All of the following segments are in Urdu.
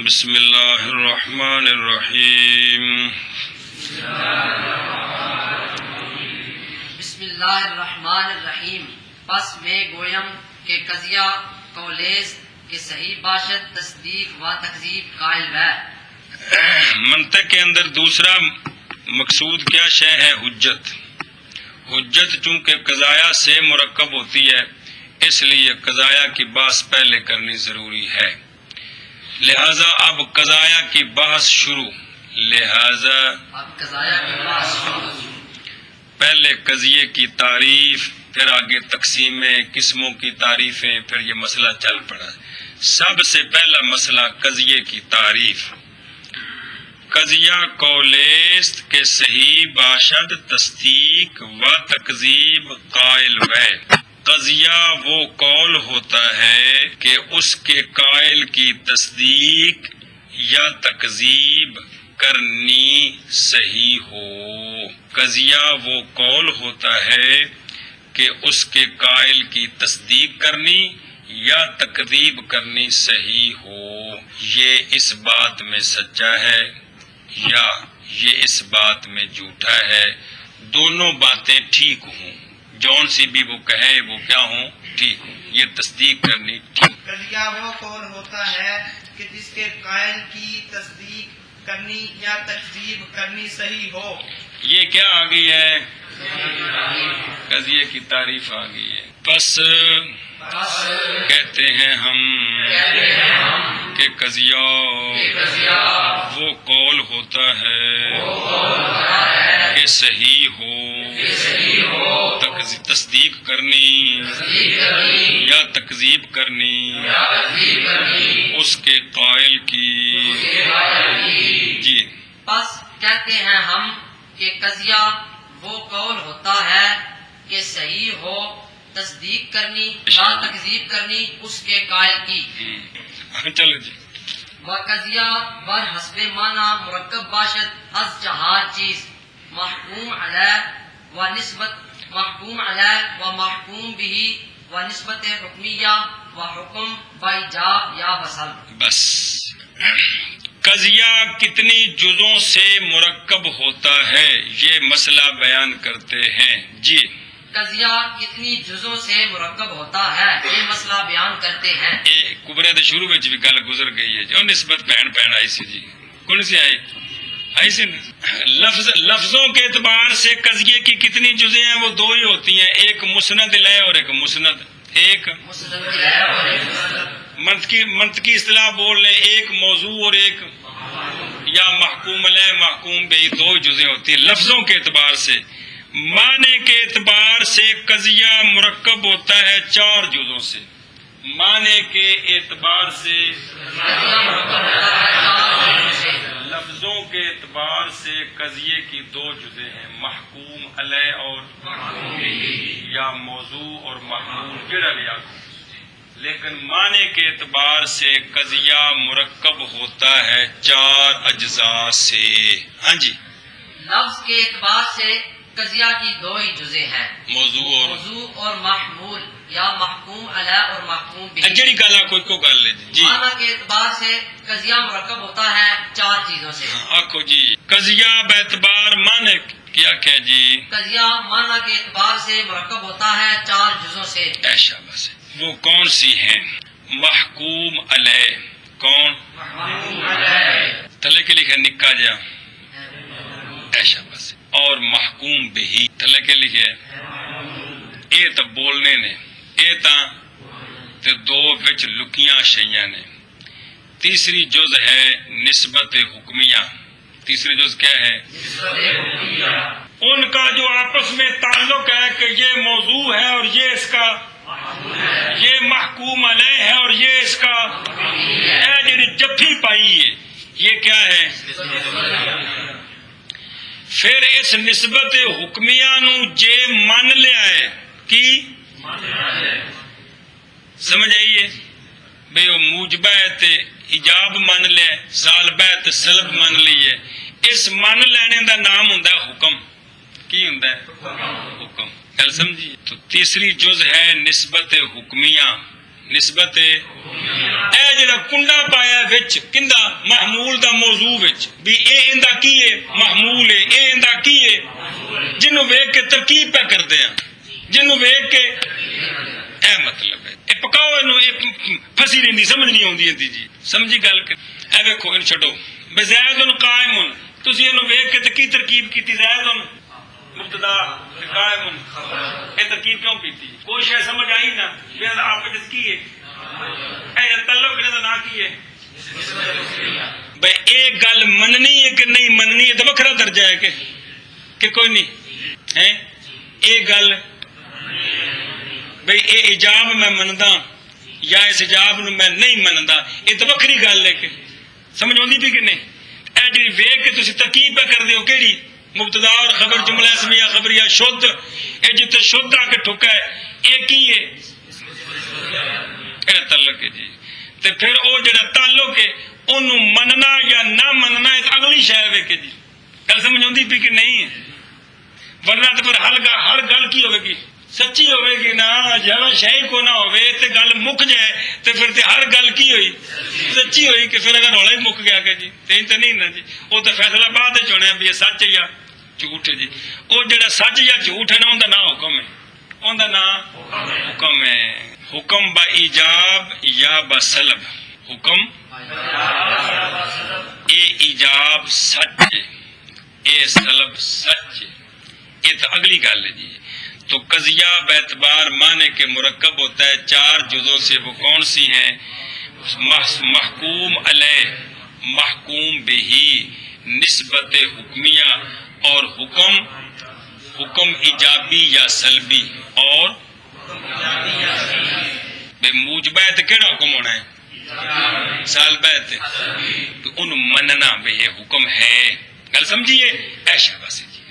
بسم اللہ الرحمن الرحیم بسم اللہ الرحمن الرحیم. پس میں گویم کہ قضیہ قولیز کہ صحیح باشد تصدیق و تکذیب قائل ہے. منطق کے اندر دوسرا مقصود کیا شے ہے؟ حجت. حجت چونکہ قضایا سے مرکب ہوتی ہے اس لیے قضایا کی بحث پہلے کرنی ضروری ہے. لہذا اب قضایا کی بحث شروع. پہلے قضیے کی تعریف، پھر آگے تقسیمیں، قسموں کی تعریفیں، پھر یہ مسئلہ چل پڑا. سب سے پہلا مسئلہ قضیے کی تعریف. قضیہ قولیست کے صحیح باشد تصدیق و تکذیب قائل ہے. قضیہ وہ قول ہوتا ہے کہ اس کے قائل کی تصدیق یا تکذیب کرنی صحیح ہو. قضیہ وہ قول ہوتا ہے کہ اس کے قائل کی تصدیق کرنی یا تکذیب کرنی صحیح ہو. یہ اس بات میں سچا ہے یا یہ اس بات میں جھوٹا ہے. دونوں باتیں ٹھیک ہوں، جون سی بھی وہ کہے وہ کیا ہوں، ٹھیک ہوں. یہ تصدیق کرنی ٹھیک. قضیہ وہ قول ہوتا ہے کہ جس کے قائل کی تصدیق کرنی یا تکذیب کرنی صحیح ہو. یہ کیا آ گئی ہے؟ قضیے کی تعریف آ گئی ہے. پس کہتے ہیں ہم کہ قضیہ وہ قول ہوتا ہے کہ صحیح ہو تصدیق کرنی یا تکذیب کرنی اس کے قائل کی. جی پس کہتے ہیں ہم کہ قضیہ وہ قول ہوتا ہے کہ صحیح ہو تصدیق کرنی یا تکذیب کرنی اس کے قائل کی. چلو جی. وہ قضیہ بر حسب معنی مرکب باشد از چہار چیز محکوم علیہ و نسبت محکوم علیہ و محکوم بھی و نسبت حکمیہ و حکم بائجاب یا وصل. بس قضیہ کتنی جزوں سے مرکب ہوتا ہے یہ مسئلہ بیان کرتے ہیں. جی قضیہ کتنی جزوں سے مرکب ہوتا ہے یہ مسئلہ بیان کرتے ہیں. کبرے دے شروع میں بھی گل گزر گئی ہے جو نسبت پہن آئی سی. جی کون سی آئی سی لفظوں کے اعتبار سے قضیے کی کتنی جزیں ہیں؟ وہ دو ہی ہوتی ہیں، ایک مسند لے اور ایک مسند. ایک منطقی اصطلاح بول لیں، ایک موضوع اور ایک یا محکوم علیہ محکوم بھی. دو جزیں ہوتی ہیں لفظوں کے اعتبار سے. معنی کے اعتبار سے قضیہ مرکب ہوتا ہے چار جزوں سے. معنی کے اعتبار سے لفظوں کے اعتبار سے قضیے کی دو جزیں ہیں، محکوم علیہ اور یا موضوع اور محمول جڑا لیا. لیکن معنی کے اعتبار سے قضیہ مرکب ہوتا ہے چار اجزاء سے. ہاں جی. لفظ کے اعتبار سے قضیہ کی دو ہی جزیں ہیں، موضوع اور محمول یا محکوم علیہ اور محکوم بھی. جڑی گل کوئی کو گل ہے. جی معنی کے اعتبار سے قضیہ مرکب ہوتا ہے چار چیزوں سے. آخو جی قضیہ باعتبار معنی کیا کہ جی قضیہ معنی کے اعتبار سے مرکب ہوتا ہے چار جزوں سے. ایشا بس وہ کون سی ہیں؟ محکوم علیہ. کون؟ تھلے کے لکھے نکا جا ایشا بس. اور محکوم بھی تھلے کے لکھے اے تو بولنے نے اے تا تے دو وچ لکیاں شیاں نے. تیسری جز ہے نسبت حکمیہ. تیسری جز کیا ہے؟ ان کا جو آپس میں تعلق ہے کہ یہ موضوع ہے اور یہ اس کا یہ محکوم علیہ ہے اور یہ اس کا جڑی جفی پائی ہے یہ کیا ہے؟ پھر اس نسبت حکمیہ نو جے من لیا ہے کی سمجھ آئیے بے وہ موجبہ ہے تے ایجاب من لے، سالبہ تے سلب من لیے. اس من لینے دا نام ہوندا حکم. کی ہوندا ہے؟ حکم. گل سمجھی. تو تیسری جز ہے نسبت حکمیہ نسبت اے جڑا کنڈا پایا وچ کندا محمول دا موضوع وچ بھی اے ایندا کی ہے محمول ہے اے ایندا کی ہے جنوں ویکھ کے ترکیب پہ کردے ہیں جنوں ویکھ کے اے مطلب ہے اے پکاؤ نو اے پھسی نہیں سمجھ نہیں اوندی ہے جی سمجھی گل کہ اے ویکھو ان چھڈو بزید قائم تسی اینو ویکھ کے تے کی ترکیب کیتی زید مبتدا قائم اے ترکیب کیوں کیتی کوئی شے سمجھ آئی نہ پھر آپ جس کی ہے اے تعلق دا نا کی ہے بھئی ایک گل مننی ہے کہ نہیں مننی ہے تو وکھرا درجہ ہے کہ کوئی نہیں ہے ایک گل بھئی اے ایجاب میں مندا یا اس ایجاب نو میں نہیں مندا یہ تو وکھری گل ہے کہ سمجھ آندی پئی کہ نہیں اے جی ویکھ کے تسی ترکیب پہ کر دیو کیڑی مبتدا اور خبر جملہ اسمیہ خبریہ شد اے جتے شد آ کے ٹھکا ہے اے کی ہے اے تعلق ہے جی تے پھر او جڑا تعلق ہے اونوں مننا یا نہ مننا اگلی شے ویکھے جی گل سمجھ آندی پئی کہ نہیں ورنہ تے پھر ہر گل کی ہوے گی سچی ہوے گی نا جاوا شے کو نہ ہوے تے گل مک جائے تے پھر تے ہر گل کی ہوئی سچی ہوئی کہ پھر اگر رولا ہی مک گیا کہ جی تے نہیں نا جی او تے فیصلہ بعد وچ ہونا ہے بھی یہ سچ ہے یا جھوٹ ہے جی او جڑا سچ یا جھوٹ ہے نا اوندا نام حکم ہے اوندا نام حکم ہے حکم با ایجاب یا با سلب حکم اے ایجاب سچ ہے اے سلب سچ ہے یہ تو اگلی گل ہے جی تو قضیہ باعتبار معنی کے مرکب ہوتا ہے چار جزوں سے وہ کون سی ہیں محکوم علیہ محکوم بہی نسبت حکمیہ اور حکم ایجابی یا سلبی اور بے موجبہ کیڑا حکم ہونا ہے سالبہ ان مننا بے یہ حکم ہے گل سمجھیے ایشا باسی جی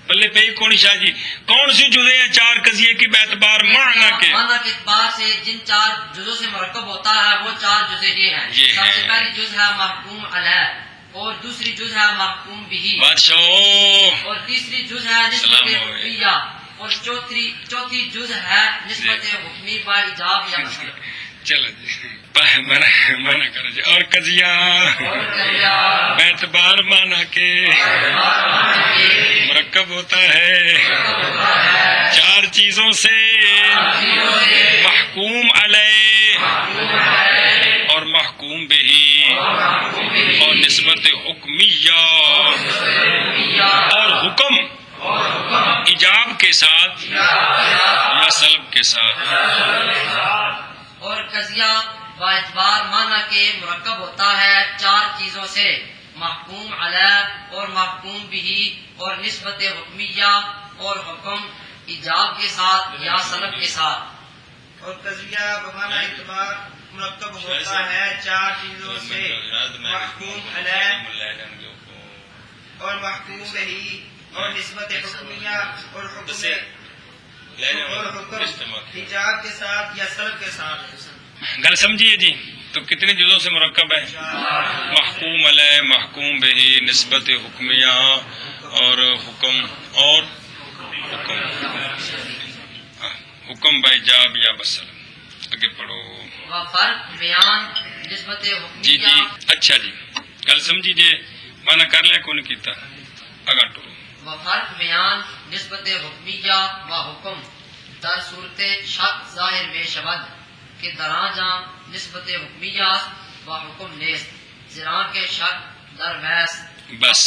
بلے پہ کون شاہ جی کون سی جزے ہیں چار قضیے کی باعتبار معنی کے اعتبار سے جن چار جزوں سے مرکب ہوتا ہے وہ چار جزے یہ ہیں سب سے پہلی جز ہے محکوم علیہ اور دوسری جز ہے محکوم بہی بادشاہ اور تیسری جز ہے نسبت حکمیہ اور چوتھی جز ہے نسبت حکمی با ایجاب یا مسئلہ چلو جی منع کرو جی اور قضیہ باعتبار معنی کے مرکب ہوتا ہے چار چیزوں سے محکوم علیہ اور محکوم بہی اور نسبت حکمیہ اور حکم ایجاب کے ساتھ یا سلب کے ساتھ اور قضیہ با اعتبار معنی کے مرکب ہوتا ہے چار چیزوں سے محکوم علیہ اور محکوم بہی اور نسبت حکمیہ اور حکم ایجاب کے ساتھ یا سلب کے ساتھ اور قضیہ بمعنی اعتبار مرکب ہوتا ہے چار چیزوں سے محکوم علیہ اور محکوم بہی اور نسبت حکمیہ اور حکم ایجاب کے ساتھ یا سلب کے ساتھ گل سمجھیے جی تو کتنے جزوں سے مرکب ہے محکوم علیہ محکوم بہی نسبت حکمیہ اور حکم باجاب یا بسل آگے پڑھو فرق بیان نسبت جی جی اچھا جی گل سمجھیے مانا کر لیا کون کیتا اگا ٹو فرق بیان نسبت حکمیہ و حکم در صورت شک ظاہر بے شبد کہ درا جاں نسبت حکمیہ و حکم نیست زراں کے شک در ویس بس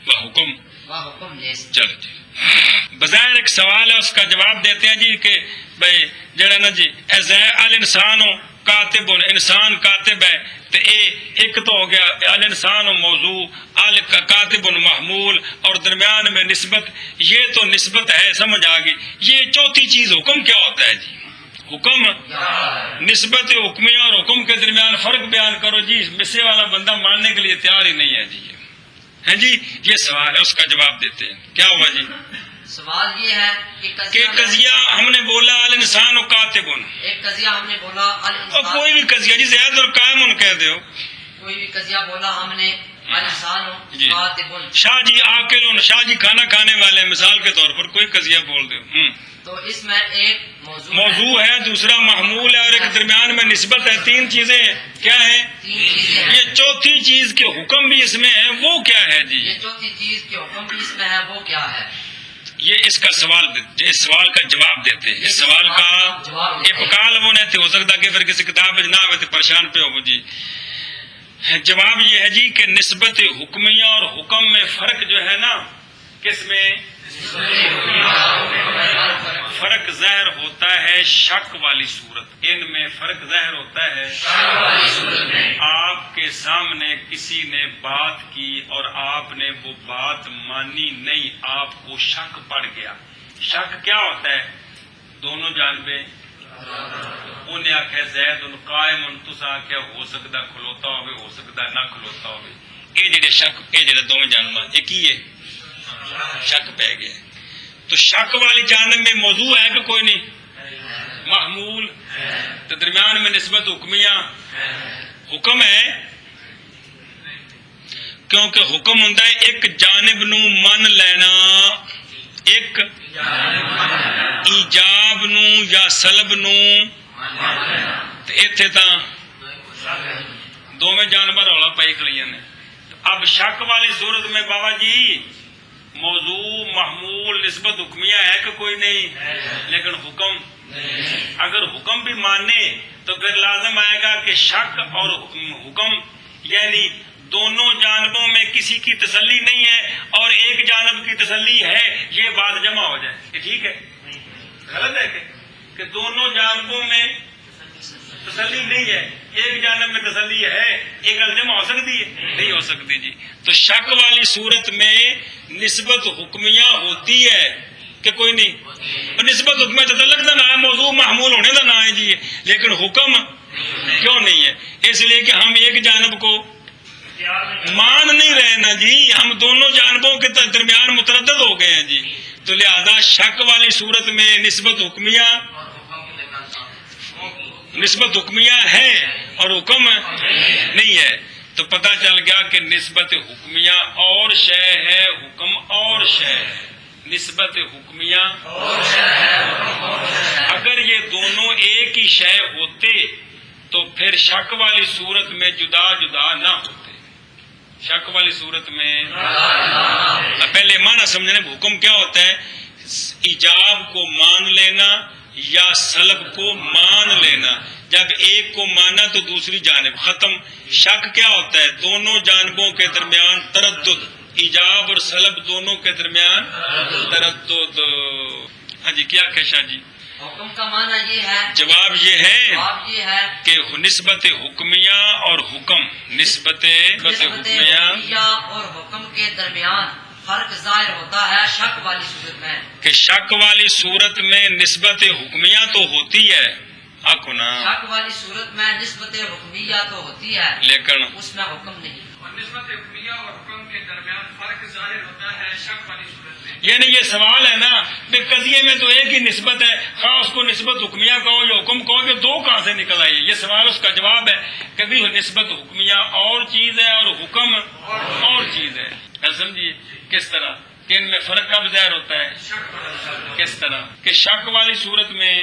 و حکم نیست چلو جی بظاہر ایک سوال ہے اس کا جواب دیتے ہیں جی کہ بھئی جڑا نا جی الانسان کاتب انسان کاتب ہے تو ایک تو ہو گیا الانسان موضوع کاتب محمول اور درمیان میں نسبت یہ تو نسبت ہے سمجھ آ گئی یہ چوتھی چیز حکم کیا ہوتا ہے جی حکم نسبت حکمیہ اور حکم کے درمیان فرق بیان کرو جی مسے والا بندہ ماننے کے لیے تیار ہی نہیں ہے جی ہے جی یہ سوال ہے اس کا جواب دیتے ہیں کیا ہوا جی سوال یہ ہے کہ قضیہ ہم نے بولا الانسان کاتب ایک قضیہ ہم نے بولا اور کوئی بھی قضیہ جی زیادہ اور قائم کہہ دو کوئی بھی قضیہ بولا ہم نے الانسان جی کاتب شاہ جی آکل شاہ جی کھانا کھانے والے مثال کے طور پر کوئی قضیہ بول دو تو اس میں ایک موضوع ہے، دوسرا محمول ہے، اور ایک درمیان میں نسبت ہے. 3 چیزیں کیا ہیں؟ 3 چیزیں. یہ چوتھی چیز کے حکم بھی اس میں ہے، وہ کیا ہے جی؟ یہ چوتھی چیز کے حکم بھی اس میں ہے، وہ کیا ہے؟ یہ اس کا سوال اس سوال کا جواب دیتے ہیں. اس سوال کا ابقال وہ نہیں ہو سکتا کہ پھر کسی کتاب میں نہ ہوئے تو پریشان پہ ہو جی. جواب یہ ہے جی کہ نسبت حکمیہ اور حکم میں فرق جو ہے نا، کس میں فرق ظاہر ہوتا ہے؟ شک والی صورت. ان میں فرق ظاہر ہوتا ہے. آپ کے سامنے کسی نے بات کی اور آپ نے وہ بات مانی نہیں، آپ کو شک پڑ گیا. شک کیا ہوتا ہے؟ دونوں جانبیں. انہیں آخیا زید قائم، تسا آخیا ہو سکتا کھلوتا ہوئے، ہو سکتا نہ کھلوتا ہوئے. یہ جڑے شک، یہ جڑے دونوں جانب ایک ہی ہے، شک پہ گیا. تو شک والی جانب میں موضوع ہے کہ کوئی نہیں؟ محمول. تو درمیان میں نسبت حکمیہ حکم ہے، کیونکہ حکم ہوں ایک جانب نو من لینا، ایک ایجاب نو یا سلب نو. اتنے تو دونوں جانب رولا پائی کھڑی نے. اب شک والی صورت میں بابا جی موضوع محمول نسبت حکمیہ ہے کہ کوئی نہیں؟ لیکن حکم، اگر حکم بھی مانے تو پھر لازم آئے گا کہ شک اور حکم یعنی دونوں جانبوں میں کسی کی تسلی نہیں ہے اور ایک جانب کی تسلی ہے، یہ بات جمع ہو جائے. یہ ٹھیک ہے؟ غلط ہے کہ دونوں جانبوں میں تسلی نہیں ہے، ایک جانب میں تسلی ہے، ایک جمع ہو سکتی ہے؟ نہیں ہو سکتی جی. تو شک والی صورت میں نسبت حکمیہ ہوتی ہے کہ کوئی نہیں؟ اور نسبت حکمیہ تطلق کا نام ہے، موضوع محمول ہونے کا نام ہے جی. لیکن حکم کیوں نہیں ہے؟ اس لیے کہ ہم ایک جانب کو مان نہیں رہے نا جی، ہم دونوں جانبوں کے درمیان متردد ہو گئے ہیں جی. تو لہذا شک والی صورت میں نسبت حکمیہ ہے اور حکم نہیں ہے. تو پتہ چل گیا کہ نسبت حکمیہ اور شے ہے، حکم اور شے ہے. نسبت حکمیہ اگر یہ دونوں ایک ہی شے ہوتے تو پھر شک والی صورت میں جدا جدا نہ ہوتے. شک والی صورت میں پہلے معنی سمجھنے، حکم کیا ہوتا ہے؟ ایجاب کو مان لینا یا سلب کو مان لینا. جب ایک کو مانا تو دوسری جانب ختم. شک کیا ہوتا ہے؟ دونوں جانبوں کے درمیان تردد، ایجاب اور سلب دونوں کے درمیان تردد. ہاں جی کیا کہ شاہ جی؟ حکم کا معنی یہ ہے، جواب یہ ہے کہ نسبت حکمیہ اور حکم، نسبت حکمیہ اور حکم کے درمیان فرق ظاہر ہوتا ہے شک والی صورت میں. کہ شک والی صورت میں نسبت حکمیہ تو ہوتی ہے، شک والی صورت میں نسبت حکمیہ تو ہوتی ہے لیکن اس میں حکم نہیں. نسبت حکمیہ اور حکم کے درمیان فرق ظاہر ہوتا ہے شک والی صورت میں. یعنی یہ سوال ہے نا کہ قضیے میں تو ایک ہی نسبت ہے، خواہ اس کو نسبت حکمیہ کہو یا حکم کہو، یہ دو کہاں سے نکل آئی؟ یہ سوال اس کا جواب ہے. کبھی نسبت حکمیہ اور چیز ہے اور حکم اور چیز ہے. سمجھیے کس طرح کہ ان میں فرق کب ظاہر ہوتا ہے؟ کس طرح کہ شک والی صورت میں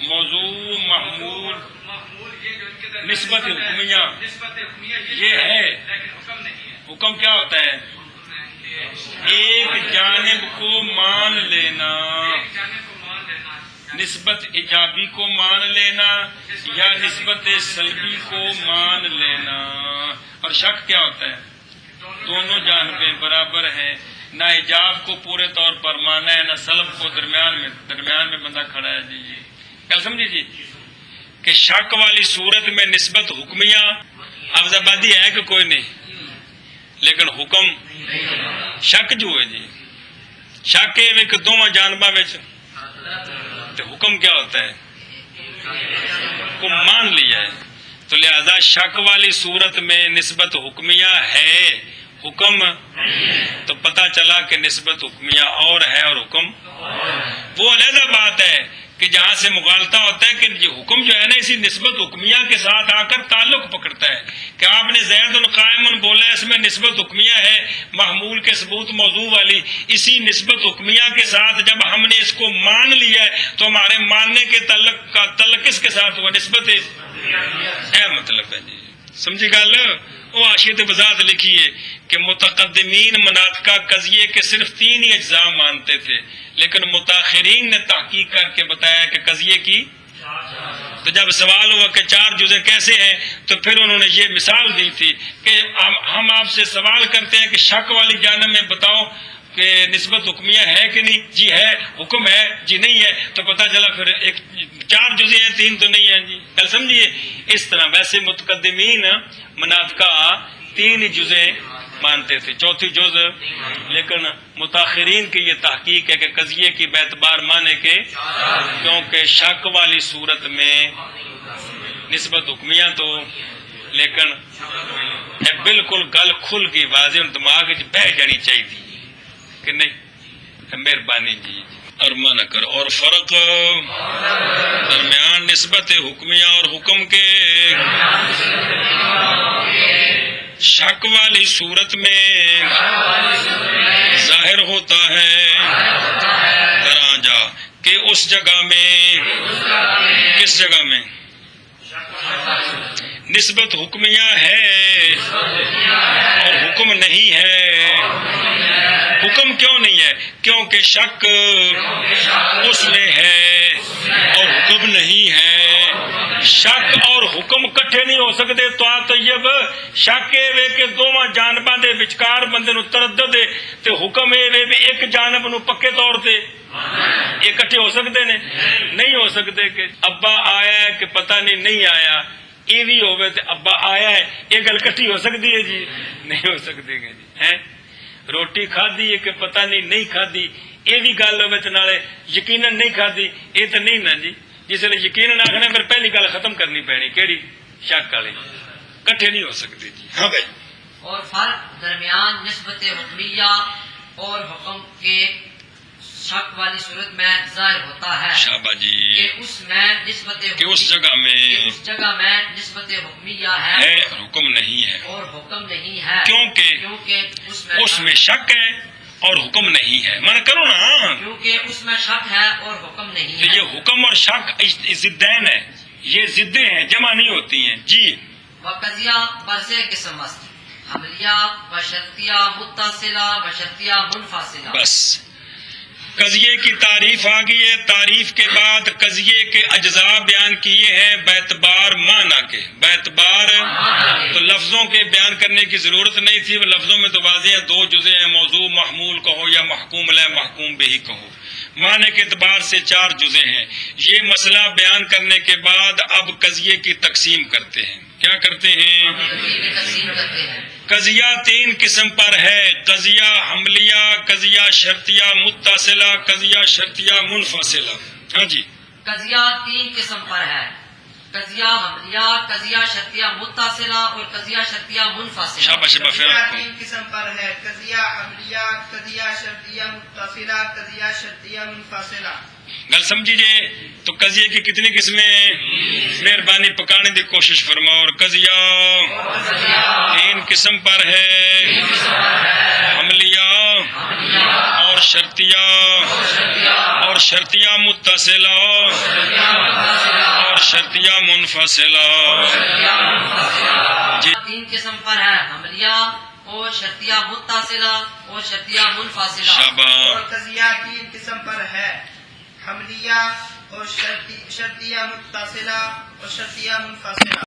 موضوع محمول نسبت حکمیہ یہ ہے، حکم کیا ہوتا ہے؟ ایک جانب کو مان لینا، نسبت ایجابی کو مان لینا یا نسبت سلبی کو مان لینا. اور شک کیا ہوتا ہے؟ دونوں جانبیں برابر ہیں، نہ ایجاب کو پورے طور پر مانا ہے نہ سلب کو، درمیان میں بندہ کھڑا ہے جی. کل سمجھے جی کہ شک والی صورت میں نسبت حکمیہ افز آبادی ہے کہ کوئی نہیں؟ لیکن حکم شک جو ہے جی، شک ہے کہ دونوں جانباں میں تو حکم کیا ہوتا ہے؟ کو مان لیا ہے. تو لہذا شک والی صورت میں نسبت حکمیہ ہے، حکم تو پتہ چلا کہ نسبت حکمیہ اور ہے اور حکم وہ علیحدہ بات ہے کہ جہاں سے مغالطہ ہوتا ہے کہ یہ حکم جو ہے نا اسی نسبت حکمیہ کے ساتھ آ کر تعلق پکڑتا ہے کہ آپ نے زید القائم بولا ہے، اس میں نسبت حکمیہ ہے محمول کے ثبوت موضوع والی، اسی نسبت حکمیہ کے ساتھ جب ہم نے اس کو مان لیا ہے تو ہمارے ماننے کے تعلق کس کے ساتھ ہوا؟ نسبت ہے مطلب ہے جی، سمجھی گل؟ وہ آشیت وضاحت لکھی ہے کہ متقدمین مناطقہ قضیے کے صرف 3 ہی اجزاء مانتے تھے، لیکن متاخرین نے تحقیق کر کے بتایا کہ قضیے کی، تو جب سوال ہوا کہ 4 جزء کیسے ہیں تو پھر انہوں نے یہ مثال دی تھی کہ ہم آپ سے سوال کرتے ہیں کہ شک والی جانب میں بتاؤ کہ نسبت حکمیہ ہے کہ نہیں، جی ہے، حکم ہے، جی نہیں ہے، تو پتہ چلا پھر 4 جزء ہیں 3 تو نہیں ہیں جی، کل سمجھیے اس طرح۔ ویسے متقدمین مناطقہ 3 جزء مانتے تھے، 4تھی جز، لیکن متاخرین کی یہ تحقیق ہے کہ قضیے کی بیعتبار مانے کے، کیونکہ شک والی صورت میں نسبت حکمیہ تو، لیکن بالکل گل کھل گئی واضح دماغ بہ جانی چاہیے کہ نہیں، مہربانی جی اور منع کر۔ اور فرق درمیان نسبت حکمیہ اور حکم کے، شک والی صورت میں ظاہر ہوتا ہے دراجہ کہ اس جگہ میں، کس جگہ میں نسبت حکمیہ ہے اور حکم نہیں ہے۔ حکم کیوں نہیں ہے؟ کیونکہ شک اس میں ہے اور حکم نہیں ہے۔ شک اور حکم کٹھے نہیں ہو سکتے، تو طیب شک اے کہ دوواں جانباں دے وچکار بندے نو تردد ہے، تے حکم اے بھی ایک جانب نو پکے طور تے اکٹھے ہو سکتے نے؟ نہیں ہو سکتے۔ کہ ابا آیا ہے کہ پتہ نہیں آیا، یہ بھی ہوئے تے ابا آیا ہے، یہ گل کٹھی ہو سکتی ہے جی؟ نہیں ہو سکتی ہے جی۔ ہیں روٹی کھادی ہے کہ پتہ نہیں کھادی، یہ بھی گل ہوئے تے نالے یقیناً نہیں کھادی، یہ تو نہیں نا جی۔ جس نے یقیناً آخنا پھر پہلی گل ختم کرنی پینی، کیڑی؟ شک والی، کٹھے نہیں ہو سکتے جی۔ ہاں بھائی۔ اور فرق درمیان نسبت حکمیہ اور حکم کے شک والی صورت میں ظاہر ہوتا ہے شابہ جی کہ اس میں نسبت کہ اس جگہ میں نسبت حکمیہ ہے حکم نہیں ہے اور حکم نہیں ہے، کیونکہ اس میں شک ہے اور حکم نہیں ہے۔ من کرو نا، کیونکہ اس میں شک ہے اور حکم نہیں تو ہے۔ یہ حکم اور شک ضدین ہے، یہ ضدیں ہیں، جمع نہیں ہوتی ہیں جی۔ وقضیہ برسے قسم است، حملیہ و شرطیہ متصلہ و شرطیہ منفصلہ۔ بس قضیے کی تعریف آ گئی ہے، تعریف کے بعد قضیے کے اجزاء بیان کیے ہیں بیعتبار معنی کے، بیعتبار تو لفظوں کے بیان کرنے کی ضرورت نہیں تھی، وہ لفظوں میں تو واضح ہے 2 جزء ہیں، موضوع محمول کہو یا محکوم علیہ محکوم بہی کہو، معنی کے اعتبار سے 4 جزء ہیں۔ یہ مسئلہ بیان کرنے کے بعد اب قضیے کی تقسیم کرتے ہیں۔ کیا کرتے ہیں؟ تقسیم کرتے ہیں۔ قضیہ 3 قسم پر ہے، قضیہ حملیہ، قضیہ شرطیہ متصلہ، قضیہ شرطیہ منفصلہ۔ ہاں جی، قضیہ 3 قسم پر ہے، قضیہ حملیہ، قضیہ شرطیہ متصلہ اور قضیہ شرطیہ منفصلہ۔ شاباش شاباش۔ قضیہ 3 قسم پر ہے، قضیہ حملیہ، قضیہ شرطیہ متصلہ، قضیہ شرطیہ منفصلہ۔ گل سمجھیے تو قضیے کی کتنی قسمیں؟ مہربانی پکانے کی کوشش فرماؤ۔ اور قضیہ 3 قسم پر ہے، حملیہ اور شرطیہ اور شرطیہ متصلہ اور شرطیہ منفصلہ۔ جی 3 قسم پر ہے، حملیہ اور شرطیہ متصلہ اور شرطیہ منفصلہ۔ شاباش۔ اور قضیہ 3 قسم پر ہے، حملیہ اور شرطیہ متصلہ اور شرطیہ منفصلہ۔